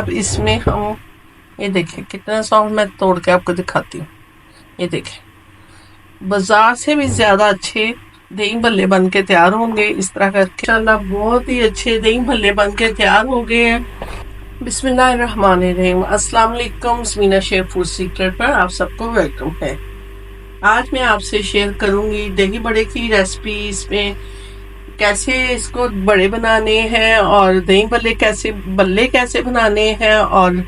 अब इसमें हम ये देखें कितना सॉफ्ट, मैं तोड़ के आपको दिखाती हूँ। ये देखें बाजार से भी ज्यादा अच्छे दही भल्ले बन के तैयार होंगे इस तरह करके। इंशाल्लाह बहुत ही अच्छे दही भल्ले बन के तैयार हो गए हैं। बिस्मिल्लाहिर्रहमानिर्रहीम। अस्सलाम वालेकुम। ज़मीना शेफ फूड सीक्रेट पर आप सबको वेलकम है। आज मैं आपसे शेयर करूंगी दही बड़े की रेसिपी। इसमें कैसे इसको बड़े बनाने हैं और दही बल्ले कैसे बनाने हैं और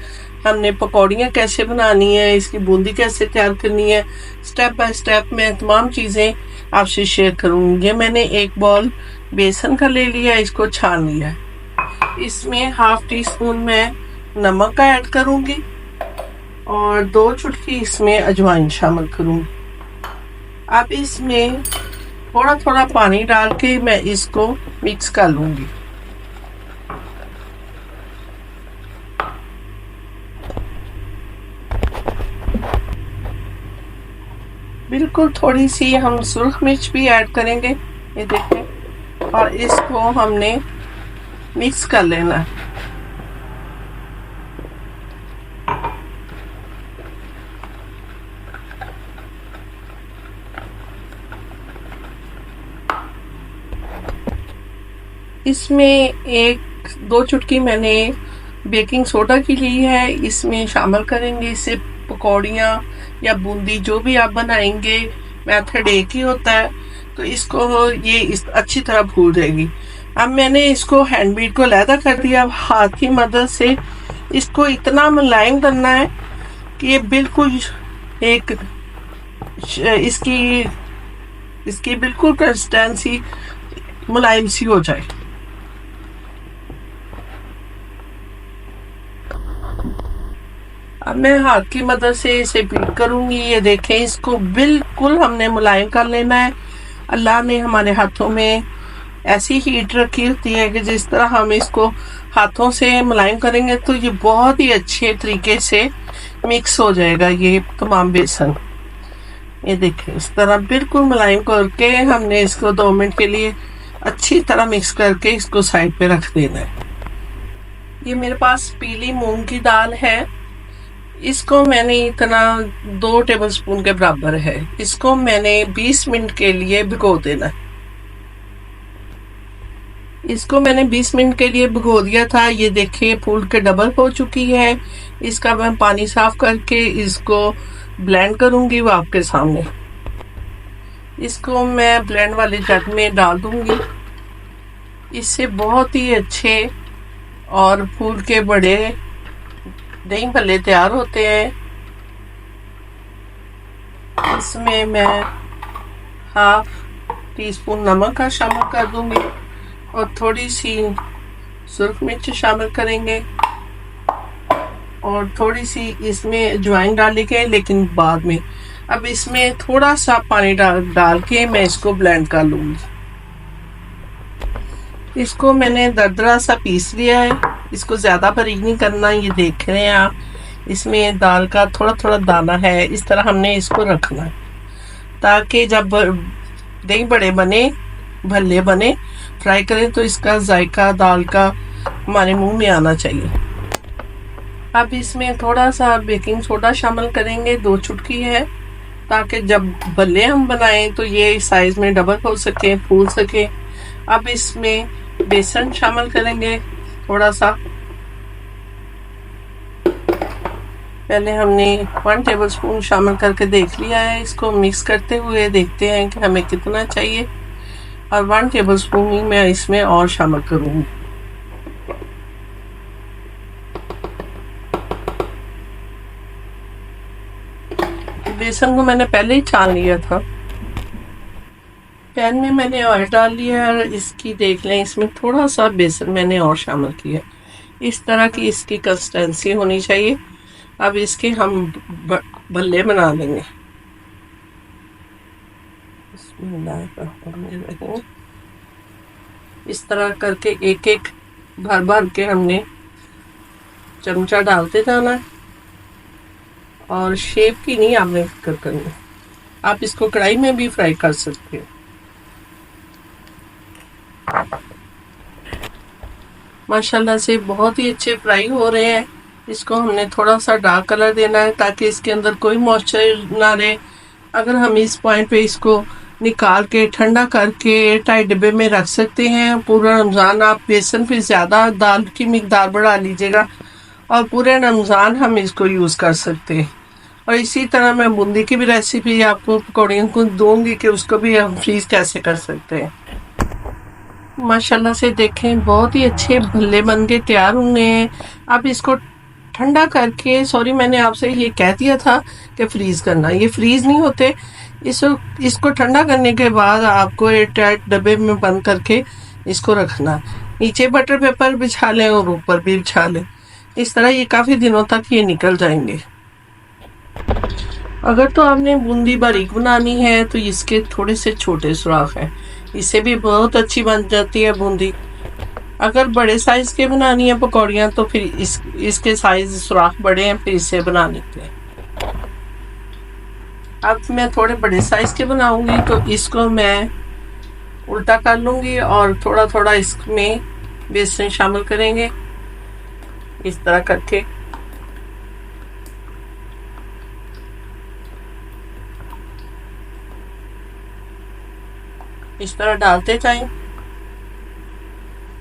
हमने पकौड़ियाँ कैसे बनानी है, इसकी बूंदी कैसे तैयार करनी है, स्टेप बाय स्टेप मैं तमाम चीज़ें आपसे शेयर करूँगी। ये मैंने एक बॉल बेसन का ले लिया, इसको छान लिया है। इसमें हाफ टी स्पून मैं नमक का ऐड करूँगी और 2 चुटकी इसमें अजवाइन शामिल करूँगी। अब इसमें थोड़ा थोड़ा पानी डाल के मैं इसको मिक्स कर लूँगी। बिल्कुल थोड़ी सी हम सुर्ख मिर्च भी ऐड करेंगे, ये देखें, और इसको हमने मिक्स कर लेना है। इसमें 1-2 चुटकी मैंने बेकिंग सोडा की ली है, इसमें शामिल करेंगे। इससे पकौड़ियाँ या बूंदी जो भी आप बनाएंगे मेथड एक ही होता है, तो इसको ये अच्छी तरह भून जाएगी। अब मैंने इसको हैंड बीट को अलहदा कर दिया। अब हाथ की मदद से इसको इतना मुलायम करना है कि ये बिल्कुल एक इसकी बिल्कुल कंसिस्टेंसी मुलायम सी हो जाए। अब मैं हाथ की मदद से इसे बीट करूंगी। ये देखें, इसको बिल्कुल हमने मुलायम कर लेना है। अल्लाह ने हमारे हाथों में ऐसी हीट रखी होती है कि जिस तरह हम इसको हाथों से मुलायम करेंगे तो ये बहुत ही अच्छे तरीके से मिक्स हो जाएगा ये तमाम बेसन। ये देखें, इस तरह बिल्कुल मुलायम करके हमने इसको 2 मिनट के लिए अच्छी तरह मिक्स करके इसको साइड पे रख देना है। ये मेरे पास पीली मूंग की दाल है, इसको मैंने इतना 2 टेबलस्पून के बराबर है। इसको मैंने 20 मिनट के लिए भिगो देना है। इसको मैंने 20 मिनट के लिए भिगो दिया था। ये देखिए फूल के डबल हो चुकी है। इसका मैं पानी साफ करके इसको ब्लेंड करूंगी वो आपके सामने। इसको मैं ब्लेंड वाले जग में डाल दूंगी। इससे बहुत ही अच्छे और फूल के बड़े दही भल्ले तैयार होते हैं। इसमें मैं हाफ टी स्पून नमक का शामिल कर दूंगी और थोड़ी सी सुर्ख मिर्च शामिल करेंगे और थोड़ी सी इसमें अजवाइन डालेंगे, लेकिन बाद में। अब इसमें थोड़ा सा पानी डाल के मैं इसको ब्लेंड कर लूंगी। इसको मैंने दरदरा सा पीस लिया है। इसको ज़्यादा बारीक नहीं करना। ये देख रहे हैं आप, इसमें दाल का थोड़ा थोड़ा दाना है। इस तरह हमने इसको रखना है ताकि जब दही बड़े बने, भल्ले बने, फ्राई करें तो इसका जायका दाल का हमारे मुंह में आना चाहिए। अब इसमें थोड़ा सा बेकिंग सोडा शामिल करेंगे, 2 चुटकी है, ताकि जब भल्ले हम बनाएं तो ये साइज में डबल हो सके, फूल सके। अब इसमें बेसन शामिल करेंगे थोड़ा सा। पहले हमने 1 टेबलस्पून शामिल करके देख लिया है। इसको मिक्स करते हुए देखते हैं कि हमें कितना चाहिए, और 1 टेबलस्पून ही मैं इसमें और शामिल करूंगी। बेसन को मैंने पहले ही छान लिया था। पैन में मैंने ऑयल डाल लिया है और इसकी देख लें, इसमें थोड़ा सा बेसन मैंने और शामिल किया। इस तरह की इसकी कंसिस्टेंसी होनी चाहिए। अब इसके हम भल्ले बना लेंगे। इस तरह करके एक एक भर भर के हमने चमचा डालते जाना है और शेप की नहीं आपने फिक्र करनी। आप इसको कढ़ाई में भी फ्राई कर सकते हो। माशाल्लाह से बहुत ही अच्छे फ्राई हो रहे हैं। इसको हमने थोड़ा सा डार्क कलर देना है ताकि इसके अंदर कोई मॉइस्चर ना रहे। अगर हम इस पॉइंट पे इसको निकाल के ठंडा करके एयर टाइट डिब्बे में रख सकते हैं। पूरा रमज़ान आप बेसन पे ज़्यादा दाल की मिकदार बढ़ा लीजिएगा और पूरे रमज़ान हम इसको यूज़ कर सकते हैं। और इसी तरह मैं बूंदी की भी रेसिपी आपको पकौड़ियों को दूंगी कि उसको भी हम फ्रीज कैसे कर सकते हैं। माशाल्लाह से देखें बहुत ही अच्छे भल्ले बन के तैयार हुए हैं। अब इसको ठंडा करके, सॉरी मैंने आपसे ये कह दिया था कि फ्रीज करना, ये फ्रीज नहीं होते। इसको ठंडा करने के बाद आपको एयर टाइट डब्बे में बंद करके इसको रखना। नीचे बटर पेपर बिछा लें और ऊपर भी बिछा लें। इस तरह ये काफ़ी दिनों तक ये निकल जाएंगे। अगर तो आपने बूंदी बारीक बनानी है तो इसके थोड़े से छोटे सुराख हैं, इससे भी बहुत अच्छी बन जाती है बूंदी। अगर बड़े साइज के बनानी है पकौड़ियाँ तो फिर इसके साइज सुराख बड़े हैं, फिर इससे बना लेते हैं। अब मैं थोड़े बड़े साइज के बनाऊंगी तो इसको मैं उल्टा कर लूंगी और थोड़ा थोड़ा इसमें बेसन शामिल करेंगे इस तरह करके। इस तरह डालते जाएं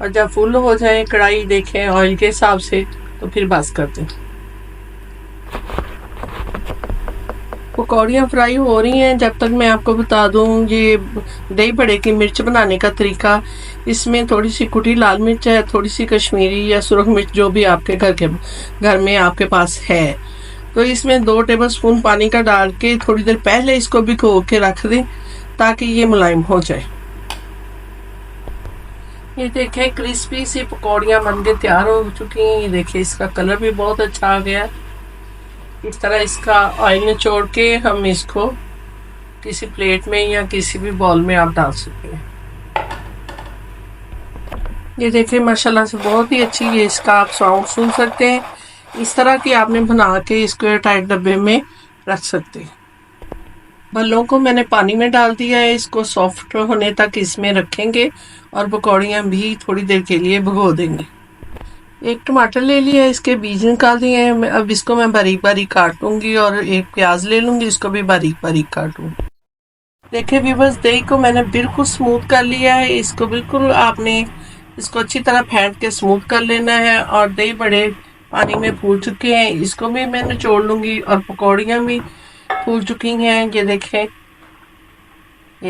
और जब फुल हो जाए कढ़ाई देखें ऑयल के हिसाब से तो फिर बस कर दें। पकौड़ियाँ फ्राई हो रही हैं जब तक मैं आपको बता दूं ये दही बड़े की मिर्च बनाने का तरीका। इसमें थोड़ी सी कुटी लाल मिर्च है, थोड़ी सी कश्मीरी या सुरख मिर्च जो भी आपके घर में आपके पास है, तो इसमें 2 टेबलस्पून पानी का डाल के थोड़ी देर पहले इसको भिगो के रख दें ताकि ये मुलायम हो जाए। ये देखें क्रिस्पी सी पकौड़ियाँ बन के तैयार हो चुकी हैं। ये देखिए इसका कलर भी बहुत अच्छा आ गया। इस तरह इसका ऑयल निचोड़ के हम इसको किसी प्लेट में या किसी भी बॉल में आप डाल सकते हैं। ये देखिए माशाल्लाह से बहुत ही अच्छी ये इसका आप साउंड सुन सकते हैं। इस तरह की आपने बना के इसको एयर टाइट डब्बे में रख सकते हैं। भल्लों को मैंने पानी में डाल दिया है, इसको सॉफ्ट होने तक इसमें रखेंगे और पकौड़ियाँ भी थोड़ी देर के लिए भिगो देंगे। एक टमाटर ले लिया, इसके बीज निकाल दिए हैं। अब इसको मैं बारीक बारीक काट लूँगी और एक प्याज ले लूँगी, इसको भी बारीक बारीक काटूँगी। देखिए व्यूअर्स दही को मैंने बिल्कुल स्मूथ कर लिया है। इसको बिल्कुल आपने इसको अच्छी तरह फेंट के स्मूथ कर लेना है। और दही बड़े पानी में फूल चुके हैं, इसको भी मैं निचोड़ लूँगी और पकौड़ियाँ भी फूल चुकी हैं। ये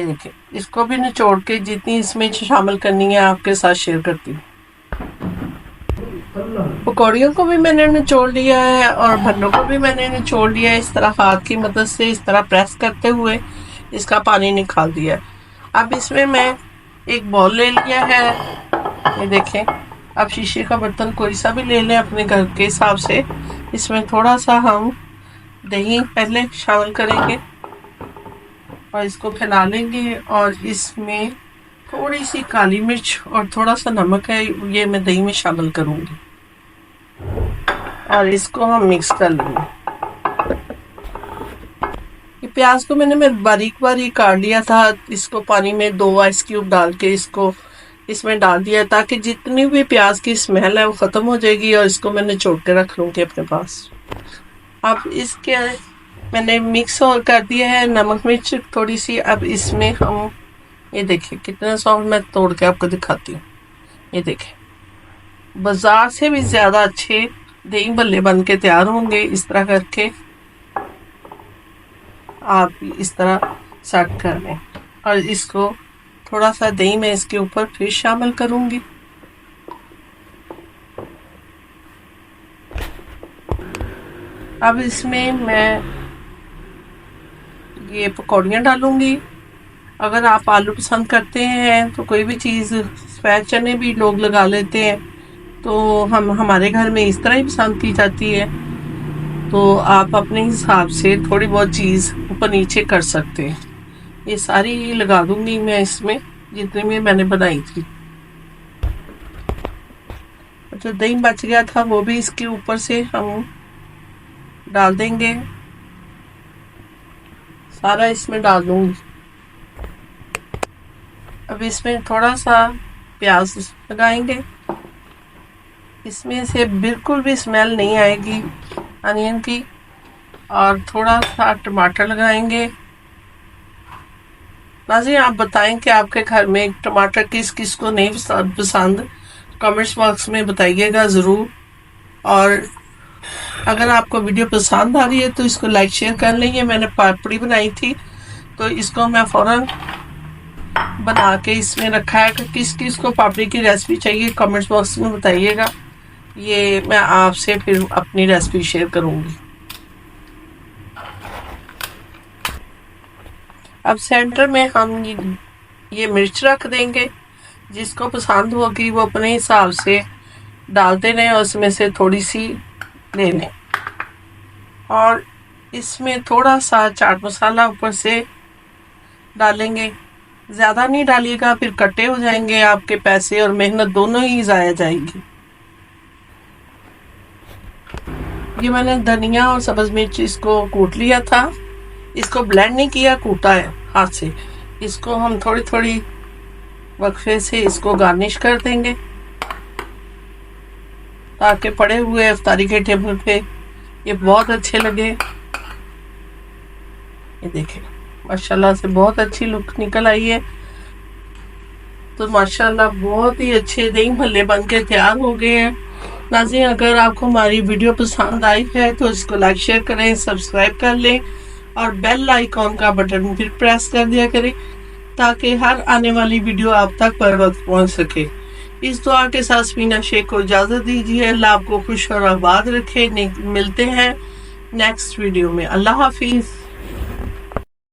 देखें इसको भी निचोड़ के जितनी इसमें शामिल करनी है आपके साथ शेयर करती हूँ। पकौड़ियों को भी मैंने निचोड़ लिया है और भल्लों को भी मैंने निचोड़ लिया है। इस तरह हाथ की मदद से इस तरह प्रेस करते हुए इसका पानी निकाल दिया। अब इसमें मैं एक बाउल ले लिया है। ये देखें, अब शीशे का बर्तन कोई सा भी ले लें अपने घर के हिसाब से। इसमें थोड़ा सा हम दही पहले शामिल करेंगे और इसको फैला लेंगे और इसमें थोड़ी सी काली मिर्च और थोड़ा सा नमक है, ये मैं दही में शामिल करूंगी और इसको हम मिक्स कर लेंगे। ये प्याज को मैं बारीक बारीक काट लिया था। इसको पानी में 2 आइस क्यूब डाल के इसको इसमें डाल दिया ताकि जितनी भी प्याज की स्मेल है वो ख़त्म हो जाएगी और इसको मैंने छोड़ के रख लूँगी अपने पास। अब इसके मैंने मिक्स और कर दिया है नमक मिर्च थोड़ी सी। अब इसमें हम ये देखिए कितना सॉफ्ट, मैं तोड़ के आपको दिखाती हूँ। ये देखें बाजार से भी ज़्यादा अच्छे दही भल्ले बन के तैयार होंगे। इस तरह करके आप इस तरह सेट कर लें और इसको थोड़ा सा दही मैं इसके ऊपर फिर शामिल करूँगी। अब इसमें मैं ये पकौड़ियाँ डालूँगी। अगर आप आलू पसंद करते हैं तो कोई भी चीज़, सफ़ेद चने भी लोग लगा लेते हैं, तो हमारे घर में इस तरह ही पसंद की जाती है। तो आप अपने हिसाब से थोड़ी बहुत चीज़ ऊपर नीचे कर सकते हैं। ये सारी लगा दूँगी मैं इसमें जितनी भी मैंने बनाई थी। जो दही बच गया था वो भी इसके ऊपर से हम डाल देंगे, सारा इसमें डाल दूँगी। अब इसमें थोड़ा सा प्याज लगाएंगे इसमें से बिल्कुल भी स्मेल नहीं आएगी अनियन की। और थोड़ा सा टमाटर लगाएंगे। नाज़रीन, आप बताएं कि आपके घर में टमाटर किस किस को नहीं पसंद, कमेंट्स बॉक्स में बताइएगा ज़रूर। और अगर आपको वीडियो पसंद आ रही है तो इसको लाइक शेयर कर लें। ये मैंने पापड़ी बनाई थी तो इसको मैं फ़ौरन बना के इसमें रखा है। कि किस किस को पापड़ी की रेसिपी चाहिए कमेंट्स बॉक्स में बताइएगा। ये मैं आपसे फिर अपनी रेसिपी शेयर करूँगी। अब सेंटर में हम ये मिर्च रख देंगे। जिसको पसंद होगी वो अपने हिसाब से डालते रहें और उसमें से थोड़ी सी ले लें। और इसमें थोड़ा सा चाट मसाला ऊपर से डालेंगे। ज़्यादा नहीं डालिएगा, फिर कट्टे हो जाएंगे, आपके पैसे और मेहनत दोनों ही ज़ाया जाएगी। ये मैंने धनिया और सब्ज़ मिर्च इसको कूट लिया था। इसको ब्लेंड नहीं किया, कूटा है हाथ से। इसको हम थोड़ी थोड़ी वक्फे से इसको गार्निश कर देंगे ताकि पड़े हुए इफ्तारी के टेबल पे ये बहुत अच्छे लगे। ये देखें, माशाल्लाह से बहुत अच्छी लुक निकल आई है। तो माशाल्लाह बहुत ही अच्छे दही भल्ले बन के तैयार हो गए हैं। नाज़रीन, अगर आपको हमारी वीडियो पसंद आई है तो इसको लाइक शेयर करें, सब्सक्राइब कर लें और बेल आइकॉन का बटन फिर प्रेस कर दिया करें ताकि हर आने वाली वीडियो आप तक पर वक्त पहुँच सके। इस दुआ के साथ समीना शेख को इजाज़त दीजिए। अल्लाह आपको खुश और आबाद रखे। मिलते हैं नेक्स्ट वीडियो में। अल्लाह हाफिज़।